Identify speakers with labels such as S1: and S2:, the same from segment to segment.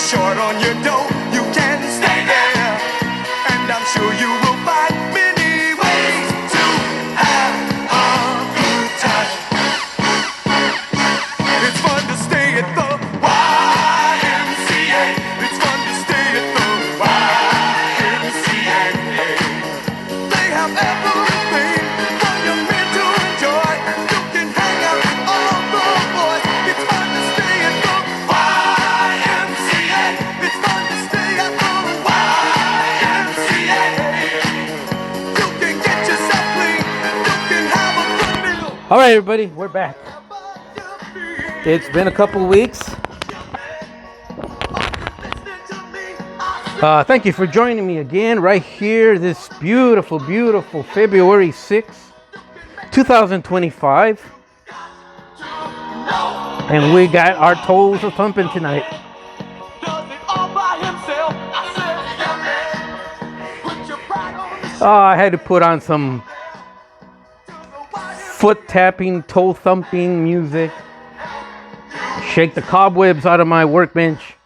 S1: short on your dough, you can stay there. And I'm sure you will find many ways to have a good time. It's fun to stay at the YMCA. It's fun to stay at the YMCA. They have everything for young men to enjoy. You can hang out with all the boys. It's fun to stay at the YMCA. It's fun to stay at the YMCA. You can get yourself clean. You can have a good meal.
S2: All right, everybody, we're back. It's been a couple weeks. Thank you for joining me again right here this beautiful, beautiful February 6th, 2025. And we got our toes a thumping tonight. I had to put on some foot tapping, toe thumping music. Shake the cobwebs out of my workbench.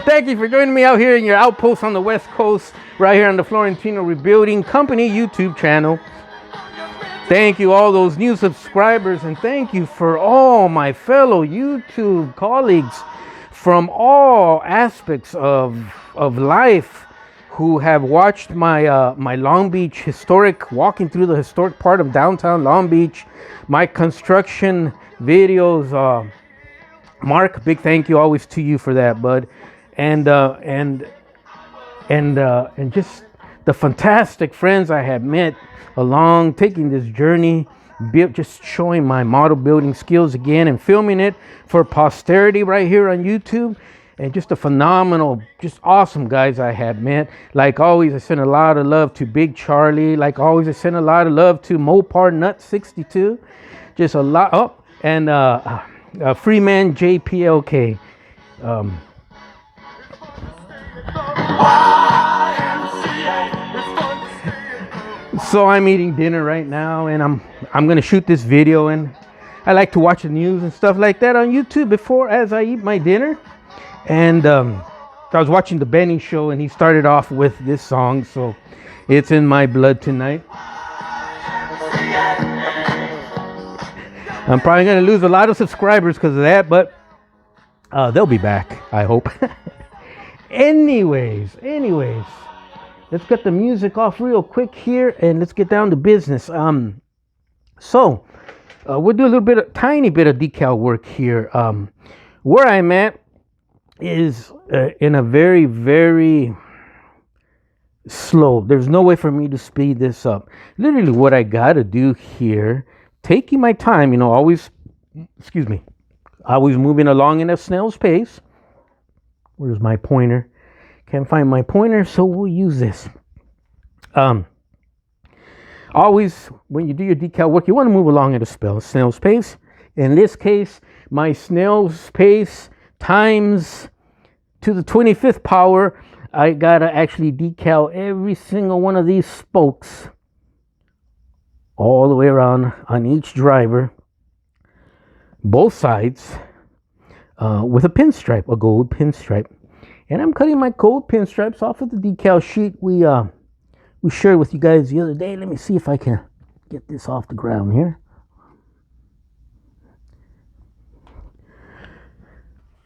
S2: Thank you for joining me out here in your outpost on the West Coast, right here on the Florentino Rebuilding Company YouTube channel. Thank you all those new subscribers, and thank you for all my fellow YouTube colleagues from all aspects of life who have watched my my Long Beach historic, walking through the historic part of downtown Long Beach, my construction videos. Mark, big thank you always to you for that, bud, and just the fantastic friends I have met along taking this journey, just showing my model building skills again and filming it for posterity right here on YouTube. And just a phenomenal, just awesome guys I have met. Like always, I send a lot of love to Big Charlie. Like always, I send a lot of love to Mopar Nut 62. Just a lot. Oh, and Freeman JPLK. So I'm eating dinner right now, and I'm gonna shoot this video. And I like to watch the news and stuff like that on YouTube as I eat my dinner. And I was watching the Benny Show, and he started off with this song, so it's in my blood tonight. I'm probably going to lose a lot of subscribers because of that, but they'll be back, I hope. Anyways, let's get the music off real quick here, and let's get down to business. We'll do a tiny bit of decal work here. Where I'm at is in a very, very slow. There's no way for me to speed this up. Literally what I gotta do here, taking my time, always moving along in a snail's pace. Where's my pointer? Can't find my pointer, so we'll use this. Always when you do your decal work, you want to move along at a snail's pace. In this case, my snail's pace times to the 25th power, I gotta actually decal every single one of these spokes all the way around on each driver, both sides, with a pinstripe, a gold pinstripe. And I'm cutting my gold pinstripes off of the decal sheet we shared with you guys the other day. Let me see if I can get this off the ground here.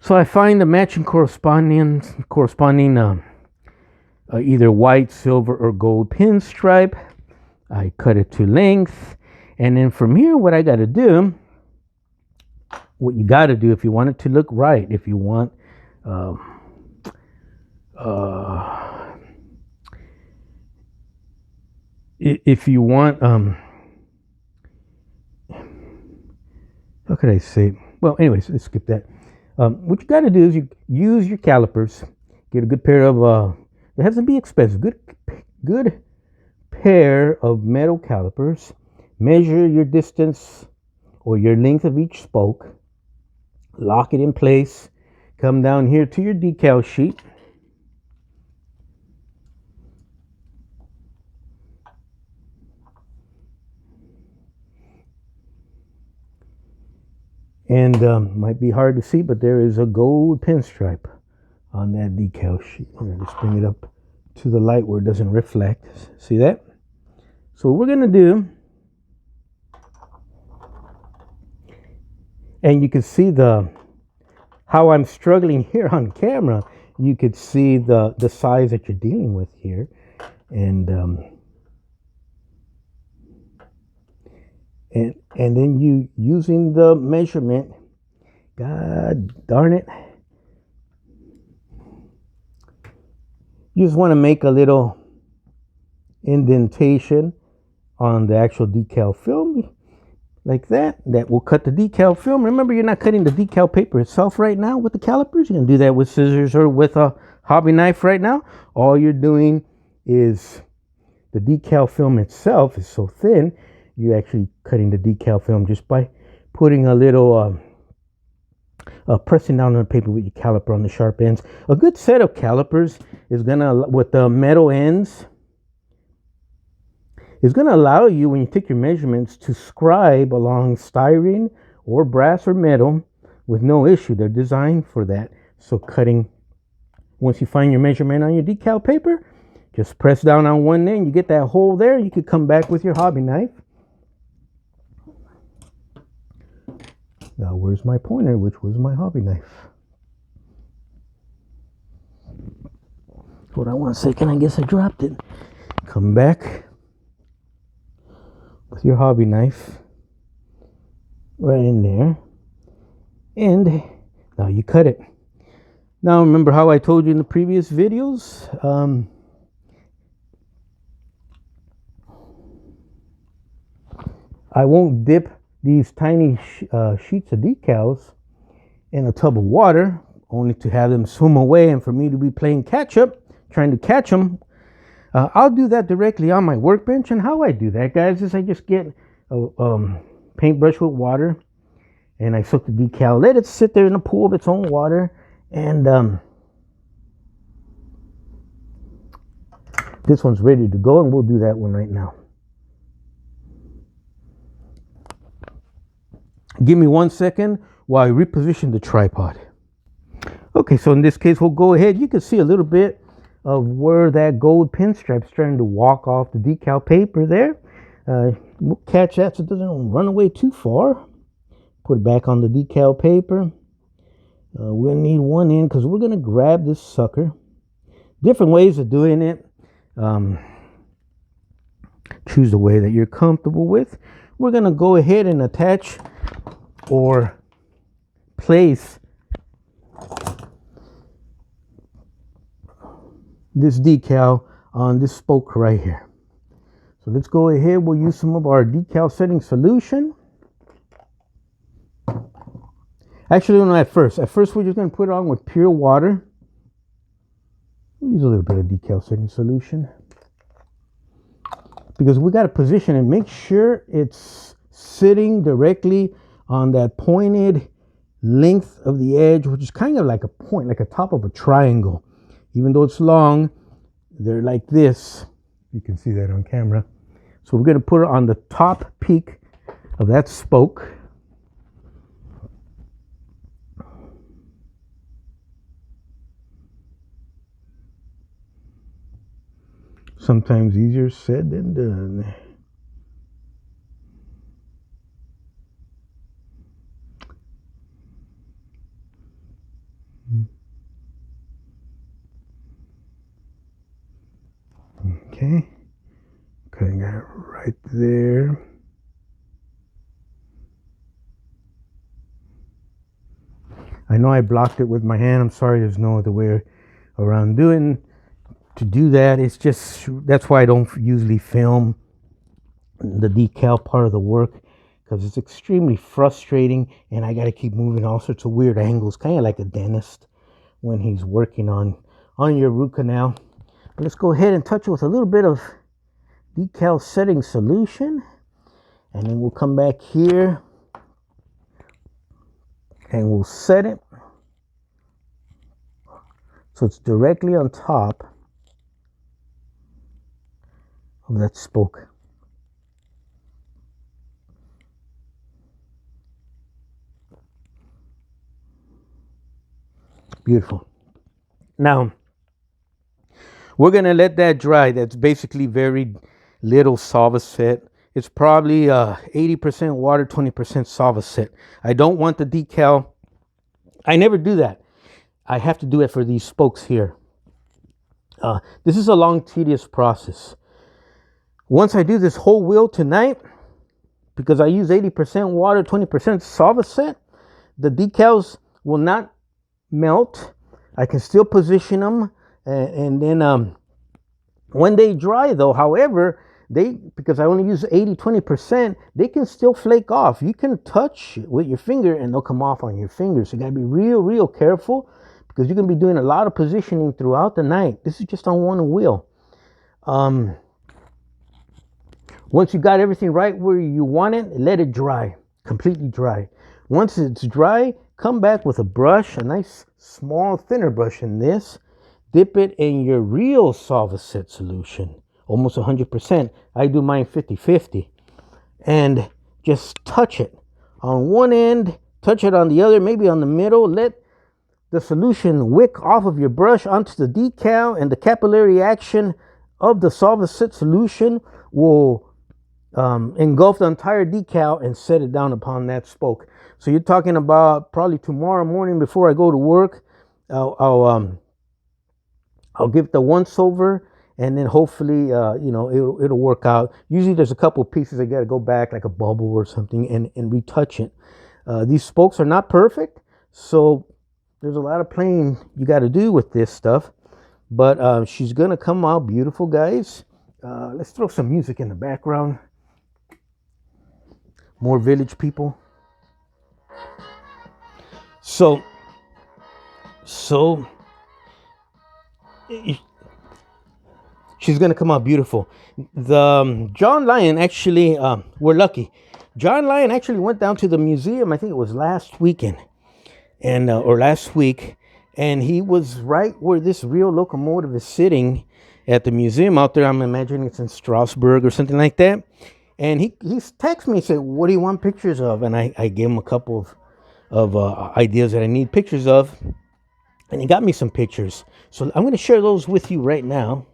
S2: So I find the matching corresponding either white, silver, or gold pinstripe. I cut it to length, and then from here, what you got to do if you want it to look right, if you want how could I say? Well, anyways, let's skip that. What you got to do is you use your calipers. Get a good pair of, it has to be expensive, good pair of metal calipers. Measure your distance or your length of each spoke. Lock it in place. Come down here to your decal sheet. And might be hard to see, but there is a gold pinstripe on that decal sheet. Here, let's bring it up to the light where it doesn't reflect. See that? So what we're gonna do, and you can see how I'm struggling here on camera. You could see the size that you're dealing with here, and then you using the measurement. God darn it! You just want to make a little indentation on the actual decal film, like that. That will cut the decal film. Remember, you're not cutting the decal paper itself right now with the calipers. You can do that with scissors or with a hobby knife right now. All you're doing is the decal film itself is so thin, you're actually cutting the decal film just by putting a little pressing down on the paper with your caliper on the sharp ends. A good set of calipers is gonna, with the metal ends, is going to allow you, when you take your measurements, to scribe along styrene or brass or metal with no issue. They're designed for that. So cutting, once you find your measurement on your decal paper, just press down on one end. You get that hole there. You could come back with your hobby knife. Now, where's my pointer, which was my hobby knife? Hold on one second. I guess I dropped it. Come back with your hobby knife right in there, and now you cut it. Now remember how I told you in the previous videos, I won't dip these tiny sheets of decals in a tub of water, only to have them swim away and for me to be playing catch up, trying to catch them. I'll do that directly on my workbench. And how I do that, guys, is I just get a paintbrush with water, and I soak the decal, let it sit there in a pool of its own water, and this one's ready to go, and we'll do that one right now. Give me 1 second while I reposition the tripod. Okay, so in this case, we'll go ahead. You can see a little bit of where that gold pinstripe's starting to walk off the decal paper there. We'll catch that so it doesn't run away too far. Put it back on the decal paper. We'll need one end because we're going to grab this sucker. Different ways of doing it. Choose the way that you're comfortable with. We're going to go ahead and attach or place this decal on this spoke right here. So let's go ahead. We'll use some of our decal setting solution. Actually, no, at first we're just going to put it on with pure water. We'll use a little bit of decal setting solution because we got to position it. Make sure it's sitting directly on that pointed length of the edge, which is kind of like a point, like a top of a triangle. Even though it's long, they're like this. You can see that on camera. So we're going to put it on the top peak of that spoke. Sometimes easier said than done. Okay, cutting that right there. I know I blocked it with my hand. I'm sorry, there's no other way around to do that. It's just, that's why I don't usually film the decal part of the work, because it's extremely frustrating and I got to keep moving all sorts of weird angles, kind of like a dentist when he's working on your root canal. But let's go ahead and touch it with a little bit of decal setting solution, and then we'll come back here and we'll set it so it's directly on top of that spoke. Beautiful. Now, we're going to let that dry. That's basically very little Solvaset. It's probably 80% water, 20% Solvaset. I don't want the decal. I never do that. I have to do it for these spokes here. This is a long, tedious process. Once I do this whole wheel tonight, because I use 80% water, 20% Solvaset, the decals will not melt. I can still position them, and then when they dry though, however, because I only use 80-20%, they can still flake off. You can touch with your finger and they'll come off on your fingers. So you gotta be real careful, because you're gonna be doing a lot of positioning throughout the night. This is just on one wheel. Once you got everything right where you want it, let it dry, completely dry. Once it's dry, come back with a brush, a nice small thinner brush in this, dip it in your real Solvaset solution, almost 100%. I do mine 50-50, and just touch it on one end, touch it on the other, maybe on the middle. Let the solution wick off of your brush onto the decal, and the capillary action of the Solvaset solution will engulf the entire decal and set it down upon that spoke. So you're talking about probably tomorrow morning before I go to work, I'll give the once over, and then hopefully it'll work out. Usually there's a couple of pieces I got to go back, like a bubble or something, and retouch it. These spokes are not perfect, so there's a lot of playing you got to do with this stuff, but she's gonna come out beautiful, guys. Let's throw some music in the background. More Village People. So she's gonna come out beautiful. The John Lyon actually, we're lucky. John Lyon actually went down to the museum. I think it was last weekend, and or last week, and he was right where this real locomotive is sitting at the museum out there. I'm imagining it's in Strasbourg or something like that. And he texted me and said, "What do you want pictures of?" And I gave him a couple of ideas that I need pictures of, and he got me some pictures. So I'm going to share those with you right now.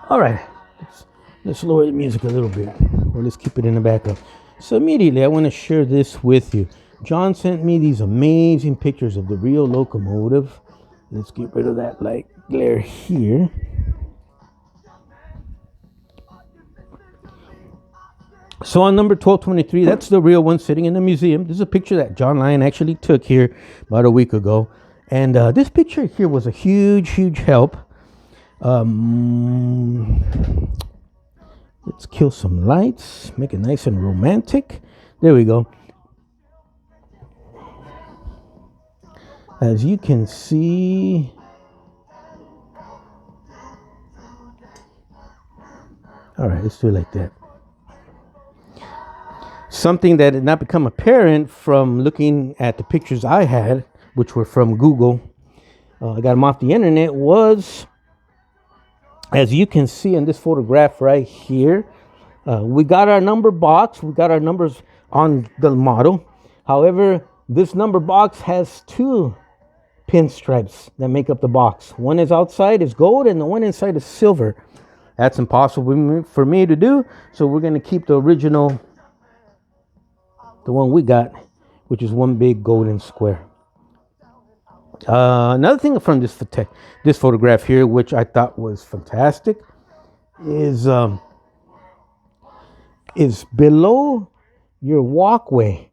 S2: All right, let's lower the music a little bit, or let's keep it in the backup. So immediately I want to share this with you. John sent me these amazing pictures of the real locomotive. Let's get rid of that light glare here. So on number 1223, that's the real one sitting in the museum. This is a picture that John Lyon actually took here about a week ago. And this picture here was a huge help. Let's kill some lights, make it nice and romantic. There we go. As you can see, all right, let's do it like that. Something that did not become apparent from looking at the pictures I had, which were from Google, I got them off the internet, was, as you can see in this photograph right here, we got our number box. We got our numbers on the model. However, this number box has two pinstripes that make up the box. One is outside is gold, and the one inside is silver. That's impossible for me to do. So we're going to keep the original, the one we got, which is one big golden square. Another thing from this photograph here, which I thought was fantastic, is below your walkway,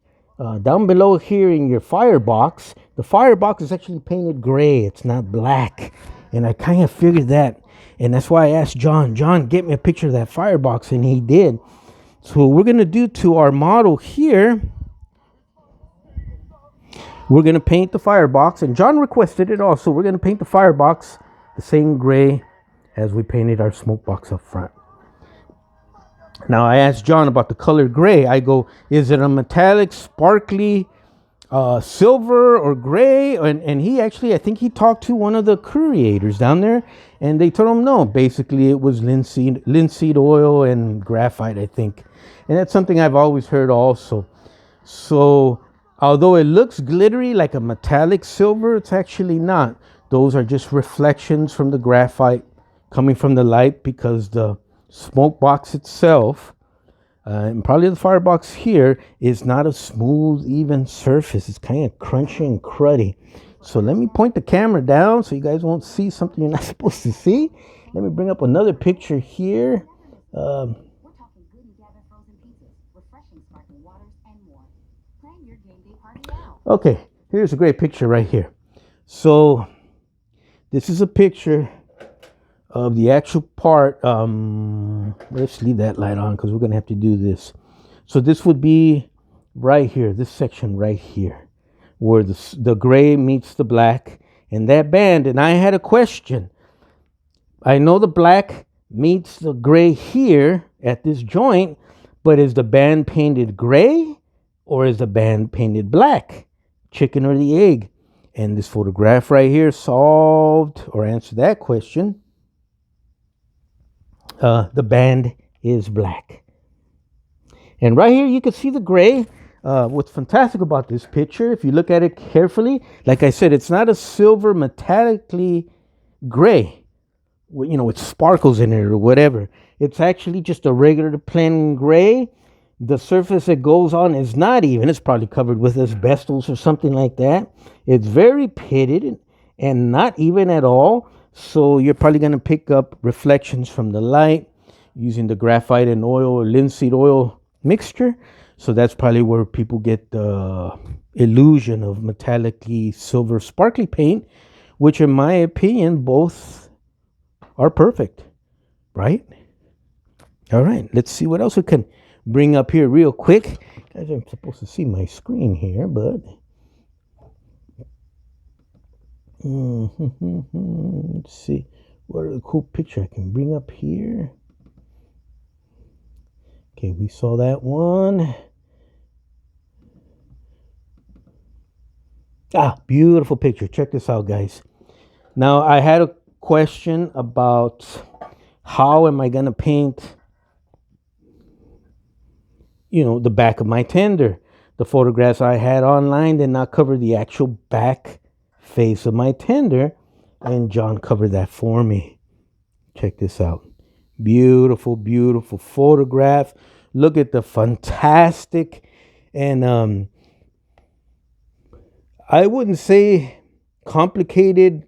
S2: down below here in your firebox. The firebox is actually painted gray. It's not black, and I kind of figured that, and that's why I asked John, get me a picture of that firebox, and he did. So what we're gonna do to our model here, we're going to paint the firebox, and John requested it also. We're going to paint the firebox the same gray as we painted our smoke box up front. Now I asked John about the color gray. I go, is it a metallic, sparkly, silver or gray? And he actually, I think he talked to one of the creators down there, and they told him no. Basically, it was linseed oil and graphite, I think. And that's something I've always heard also. So although it looks glittery like a metallic silver, it's actually not. Those are just reflections from the graphite coming from the light, because the smoke box itself, and probably the firebox here, is not a smooth, even surface. It's kind of crunchy and cruddy. So let me point the camera down so you guys won't see something you're not supposed to see. Let me bring up another picture here.
S3: We're talking good and gather frozen pizzas, refreshing sparkling waters, and more. Plan your game day party now.
S2: Okay, here's a great picture right here. So this is a picture of the actual part. Let's leave that light on because we're going to have to do this. So this would be right here, this section right here, where the gray meets the black, and that band. And I had a question. I know the black meets the gray here at this joint, but is the band painted gray or is the band painted black? Chicken or the egg? And this photograph right here solved or answered that question. The band is black. And right here you can see the gray. What's fantastic about this picture, if you look at it carefully, like I said, it's not a silver metallically gray, you know, with sparkles in it or whatever. It's actually just a regular plain gray. The surface it goes on is not even. It's probably covered with asbestos or something like that. It's very pitted and not even at all. So you're probably going to pick up reflections from the light using the graphite and oil or linseed oil mixture. So that's probably where people get the illusion of metallically silver sparkly paint, which in my opinion, both are perfect, right? All right, let's see what else we can bring up here real quick. Guys, I'm supposed to see my screen here, but let's see what are the cool picture I can bring up here. Okay, we saw that one. Beautiful picture. Check this out, guys. Now I had a question about how am I going to paint, you know, the back of my tender. The photographs I had online did not cover the actual back face of my tender, and John covered that for me. Check this out. Beautiful, beautiful photograph. Look at the fantastic, and I wouldn't say complicated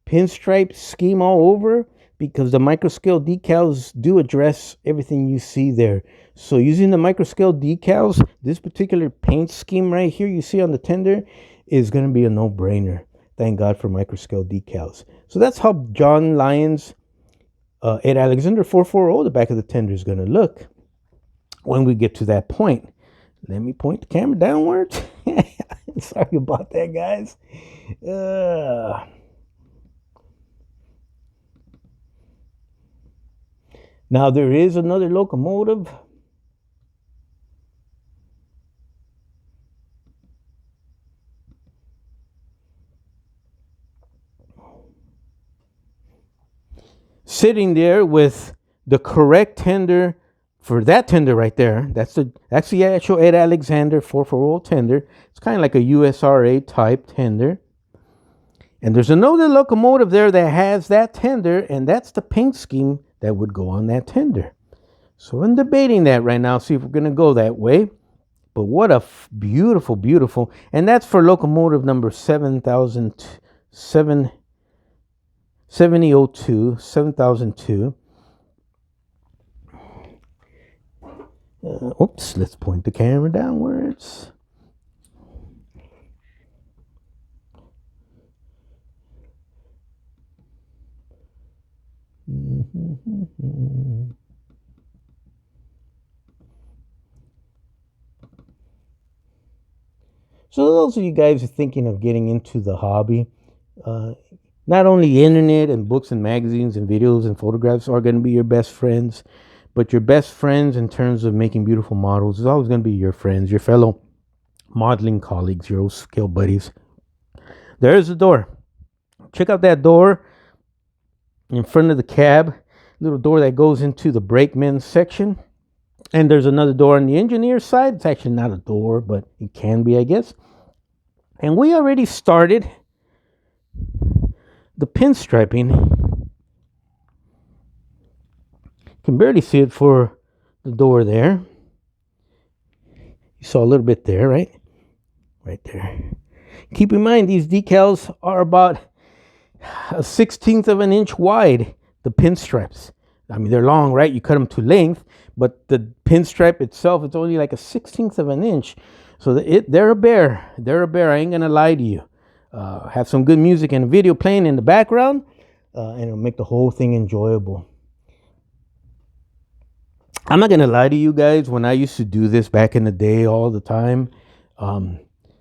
S2: pinstripe scheme all over, because the microscale decals do address everything you see there. So using the microscale decals, this particular paint scheme right here you see on the tender is going to be a no-brainer. Thank God for microscale decals. So that's how John Lyons Ed Alexander 440, the back of the tender, is going to look when we get to that point. Let me point the camera downwards. Sorry about that, guys. Now there is another locomotive. Sitting there with the correct tender for that tender right there. That's the actual Ed Alexander 440 tender. It's kind of like a USRA type tender. And there's another locomotive there that has that tender, and that's the paint scheme that would go on that tender. So I'm debating that right now, see if we're going to go that way. But what a beautiful, beautiful. And that's for locomotive number 7002. Oops, let's point the camera downwards. So those of you guys who are thinking of getting into the hobby, not only internet and books and magazines and videos and photographs are going to be your best friends, but your best friends in terms of making beautiful models is always going to be your friends, your fellow modeling colleagues, your old skill buddies. There's the door. Check out that door in front of the cab, little door that goes into the brakeman section. And there's another door on the engineer's side. It's actually not a door, but it can be, I guess. And we already started the pinstriping. You can barely see it for the door there. You saw a little bit there, right? Right there. Keep in mind, these decals are about a 16th of an inch wide, the pinstripes. I mean, they're long, right? You cut them to length, but the pinstripe itself, it's only like a 16th of an inch. So they're a bear. They're a bear. I ain't going to lie to you. Have some good music and a video playing in the background, and it'll make the whole thing enjoyable. I'm not going to lie to you guys. When I used to do this back in the day all the time,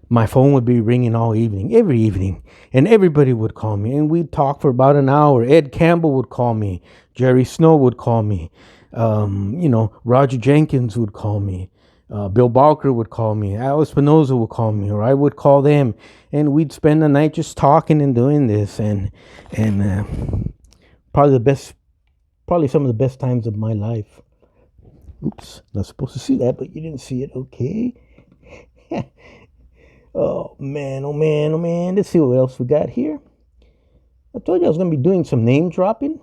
S2: my phone would be ringing all evening, every evening, and everybody would call me, and we'd talk for about an hour. Ed Campbell would call me. Jerry Snow would call me. Roger Jenkins would call me. Bill Balker would call me. Al Espinoza would call me, or I would call them, and we'd spend the night just talking and doing this, and probably some of the best times of my life. Oops, not supposed to see that, but you didn't see it. Okay. Oh man, oh man, oh man. Let's see what else we got here. I told you I was going to be doing some name dropping.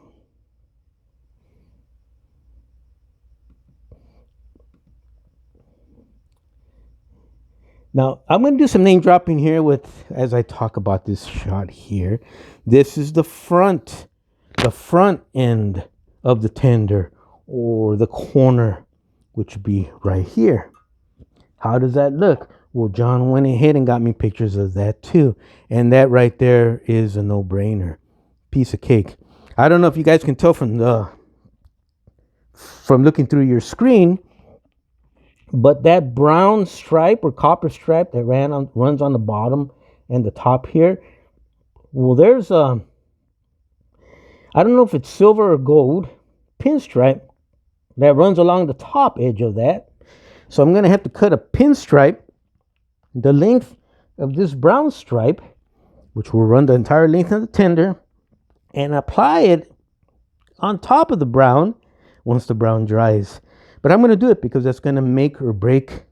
S2: Now, I'm going to do some name dropping here as I talk about this shot here. This is the front end of the tender, or the corner, which would be right here. How does that look? Well, John went ahead and got me pictures of that too. And that right there is a no-brainer. Piece of cake. I don't know if you guys can tell from looking through your screen, but that brown stripe or copper stripe that runs on the bottom and the top here, well, there's I don't know if it's silver or gold pinstripe that runs along the top edge of that. So I'm going to have to cut a pinstripe the length of this brown stripe, which will run the entire length of the tender, and apply it on top of the brown once the brown dries. But I'm going to do it because that's going to make or break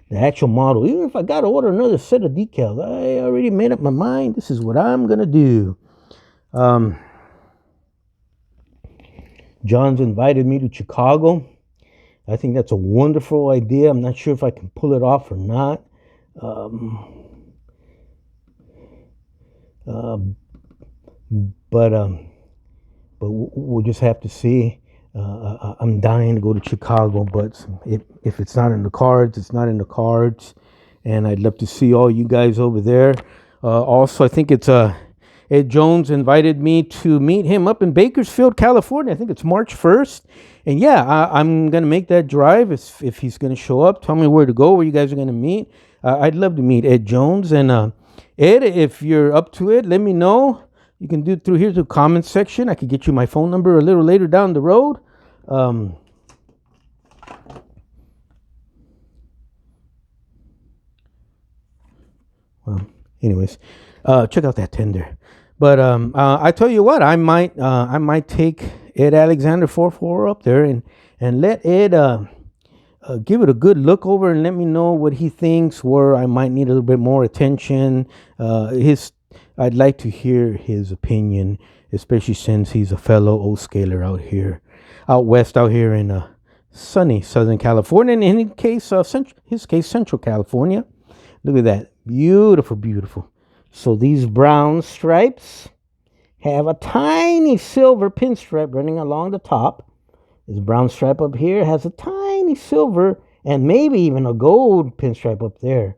S2: the actual model. Even if I got to order another set of decals, I already made up my mind. This is what I'm going to do. John's invited me to Chicago. I think that's a wonderful idea. I'm not sure if I can pull it off or not. But we'll just have to see. I'm dying to go to Chicago, but if it's not in the cards, it's not in the cards. And I'd love to see all you guys over there. Also, I think it's Ed Jones invited me to meet him up in Bakersfield, California. I think it's March 1st. And yeah, I'm going to make that drive if he's going to show up. Tell me where to go, where you guys are going to meet. I'd love to meet Ed Jones. And Ed, if you're up to it, let me know. You can do it through here to the comments section. I could get you my phone number a little later down the road. Well, anyways, check out that tender. But I tell you what, I might take Ed Alexander 44 up there and let Ed give it a good look over and let me know what he thinks, where I might need a little bit more attention. I'd like to hear his opinion, especially since he's a fellow O-scaler out west in sunny Southern California, and in his case, Central California. Look at that. Beautiful, beautiful. So these brown stripes have a tiny silver pinstripe running along the top. This brown stripe up here has a tiny silver and maybe even a gold pinstripe up there.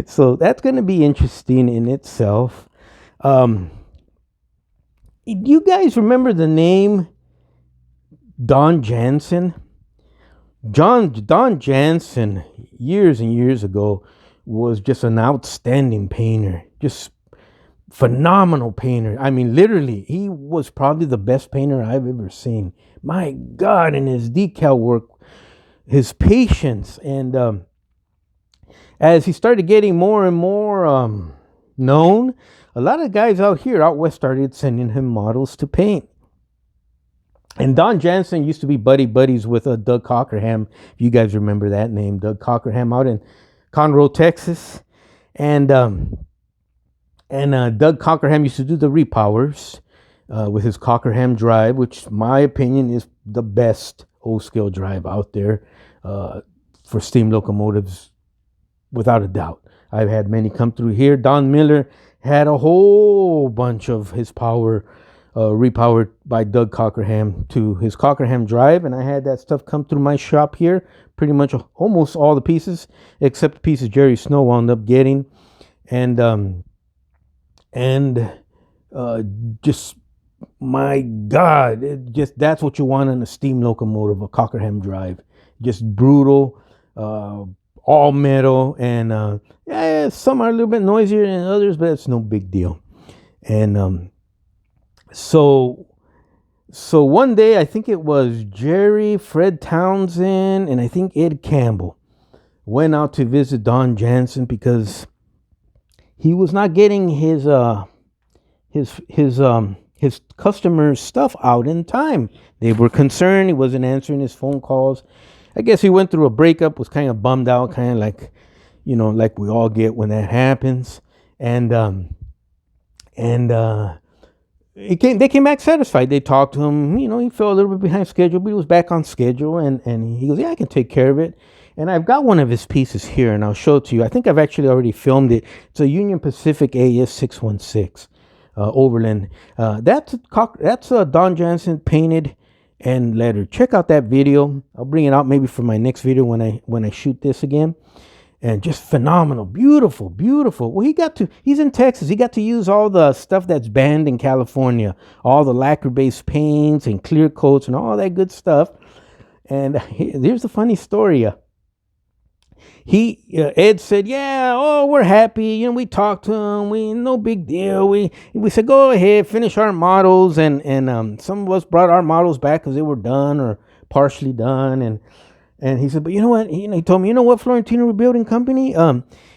S2: So that's going to be interesting in itself. Do you guys remember the name Don Jansen? Don Jansen, years and years ago, was just an outstanding painter. Just phenomenal painter. I mean, literally, he was probably the best painter I've ever seen. My God, and his decal work, his patience, and as he started getting more and more known, a lot of guys out here, out west, started sending him models to paint. And Don Jansen used to be buddies with Doug Cockerham. If you guys remember that name, Doug Cockerham, out in Conroe, Texas. And Doug Cockerham used to do the repowers with his Cockerham drive, which, my opinion, is the best O-scale drive out there for steam locomotives, without a doubt. I've had many come through here. Don Miller had a whole bunch of his power repowered by Doug Cockerham to his Cockerham drive, and I had that stuff come through my shop here. Pretty much almost all the pieces, except the pieces Jerry Snow wound up getting, and just, my God, that's what you want in a steam locomotive, a Cockerham drive. Just brutal, all metal, and yeah, some are a little bit noisier than others, but it's no big deal. And so one day, I think it was Jerry, Fred Townsend, and I think Ed Campbell went out to visit Don Jansen because he was not getting his customers' stuff out in time. They were concerned he wasn't answering his phone calls. I guess he went through a breakup, was kind of bummed out, kind of like, like we all get when that happens. And they came back satisfied. They talked to him. He fell a little bit behind schedule, but he was back on schedule. And he goes, yeah, I can take care of it. And I've got one of his pieces here, and I'll show it to you. I think I've actually already filmed it. It's a Union Pacific AS616 Overland. That's Don Jansen painted and lettered. Check out that video. I'll bring it out maybe for my next video when I shoot this again. And just phenomenal, beautiful, beautiful. Well, he's in Texas. He got to use all the stuff that's banned in California, all the lacquer-based paints and clear coats and all that good stuff. And here's the funny story. Ed said, yeah, we're happy. We talked to him. No big deal. We said, go ahead, finish our models. And some of us brought our models back because they were done or partially done. And he said, but you know what? He told me, Florentino Rebuilding Company,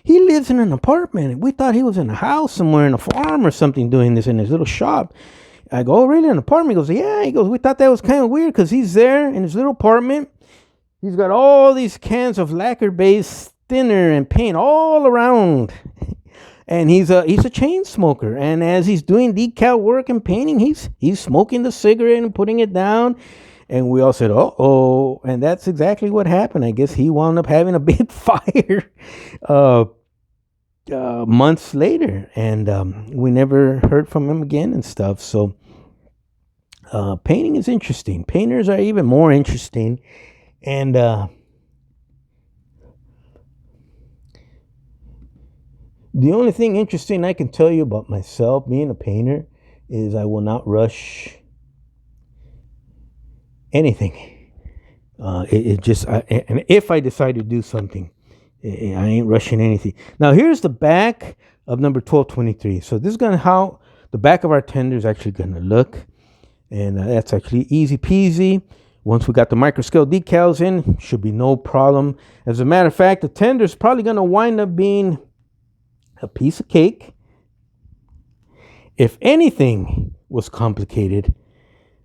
S2: he lives in an apartment. We thought he was in a house somewhere in a farm or something doing this in his little shop. I go, oh, really? An apartment? He goes, yeah. He goes, we thought that was kind of weird because he's there in his little apartment. He's got all these cans of lacquer-based thinner and paint all around. And he's a chain smoker. And as he's doing decal work and painting, he's smoking the cigarette and putting it down. And we all said, uh-oh. And that's exactly what happened. I guess he wound up having a big fire months later. And we never heard from him again and stuff. So painting is interesting. Painters are even more interesting. And the only thing interesting I can tell you about myself being a painter is I will not rush anything. And if I decide to do something, I ain't rushing anything. Now here's the back of number 1223. So this is how the back of our tender is actually going to look. And that's actually easy peasy. Once we got the microscale decals in, should be no problem. As a matter of fact, the tender is probably going to wind up being a piece of cake. If anything was complicated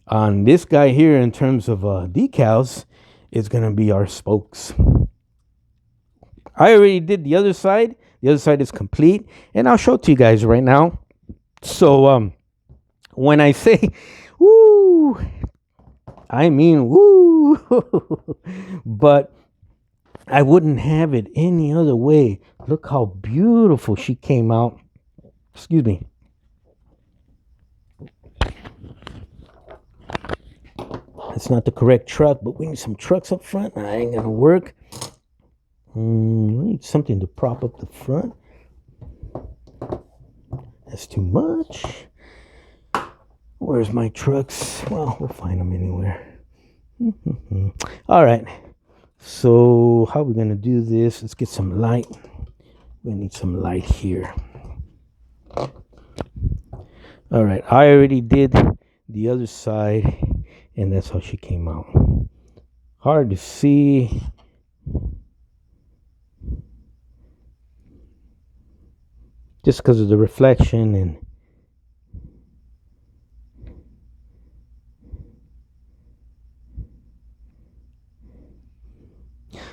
S2: on this guy here in terms of decals, it's going to be our spokes. I already did the other side. The other side is complete, and I'll show it to you guys right now. So when I say woo, I mean woo. But I wouldn't have it any other way. Look how beautiful she came out. Excuse me. It's not the correct truck, but we need some trucks up front. That ain't gonna work. We need something to prop up the front. That's too much. Where's my trucks? Well, we'll find them anywhere. All right. So how are we gonna do this? Let's get some light. We need some light here. All right, I already did the other side, and that's how she came out. Hard to see. Just because of the reflection and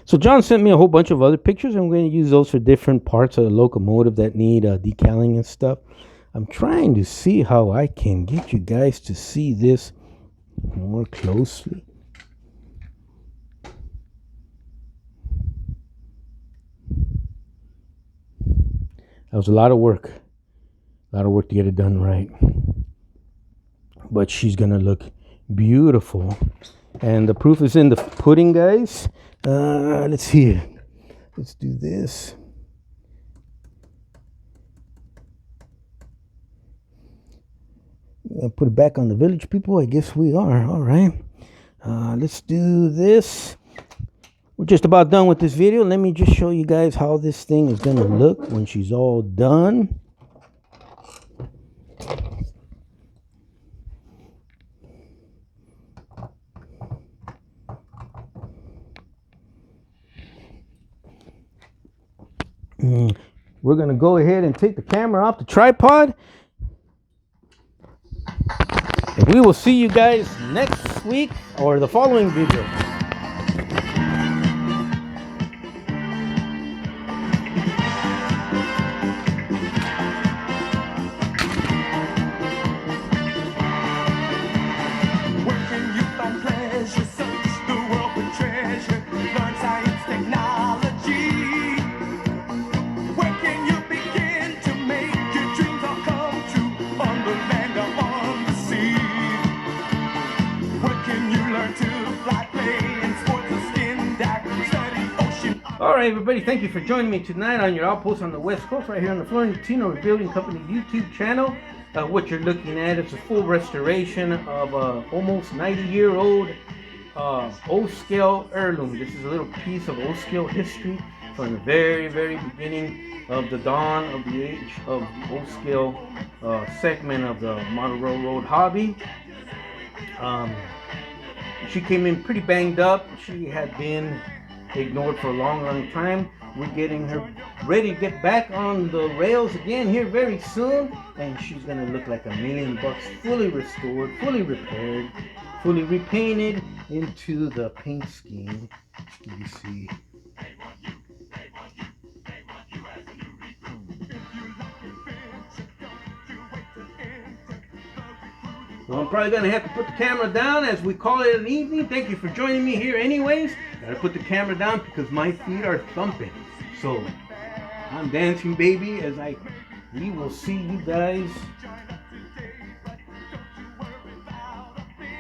S2: so John sent me a whole bunch of other pictures. I'm going to use those for different parts of the locomotive that need decaling and stuff. I'm trying to see how I can get you guys to see this more closely. That was a lot of work. A lot of work to get it done right. But she's going to look beautiful. And the proof is in the pudding, guys. Let's see. Let's do this. Put it back on the village people. I guess we are. All right. Let's do this. We're just about done with this video. Let me just show you guys how this thing is going to look when she's all done. We're going to go ahead and take the camera off the tripod. And we will see you guys next week or the following video.
S1: Where can you find pleasure? Search the world for treasure. Learn science, technology. Where can you begin to make your dreams all come true? On the land or on the sea. Where can you learn to fly, play in sports or skin dive, study ocean?
S2: All right, everybody. Thank you for joining me tonight on your outpost on the West Coast, right here on the Florentino Rebuilding Company YouTube channel. What you're looking at is a full restoration of a almost 90-year-old O-scale heirloom. This is a little piece of O-scale history from the very, very beginning of the dawn of the age of the O-scale segment of the model railroad hobby. She came in pretty banged up. She had been ignored for a long, long time. We're getting her ready to get back on the rails again here very soon, and she's gonna look like $1,000,000, fully restored, fully repaired, fully repainted into the paint scheme. You see. So I'm probably gonna have to put the camera down as we call it an evening. Thank you for joining me here anyways. Gotta put the camera down because my feet are thumping. So I'm dancing, baby, as we will see you guys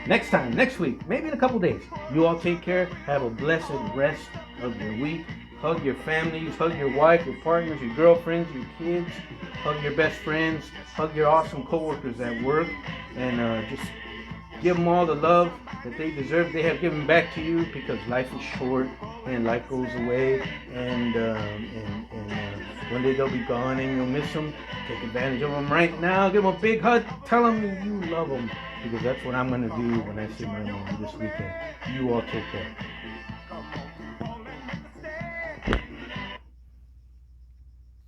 S2: next time, next week, maybe in a couple days. You all take care. Have a blessed rest of your week. Hug your families, hug your wife, your partners, your girlfriends, your kids. Hug your best friends. Hug your awesome coworkers at work. And just give them all the love that they deserve. They have given back to you because life is short and life goes away. And one day they'll be gone and you'll miss them. Take advantage of them right now. Give them a big hug. Tell them you love them because that's what I'm going to do when I see my mom this weekend. You all take care.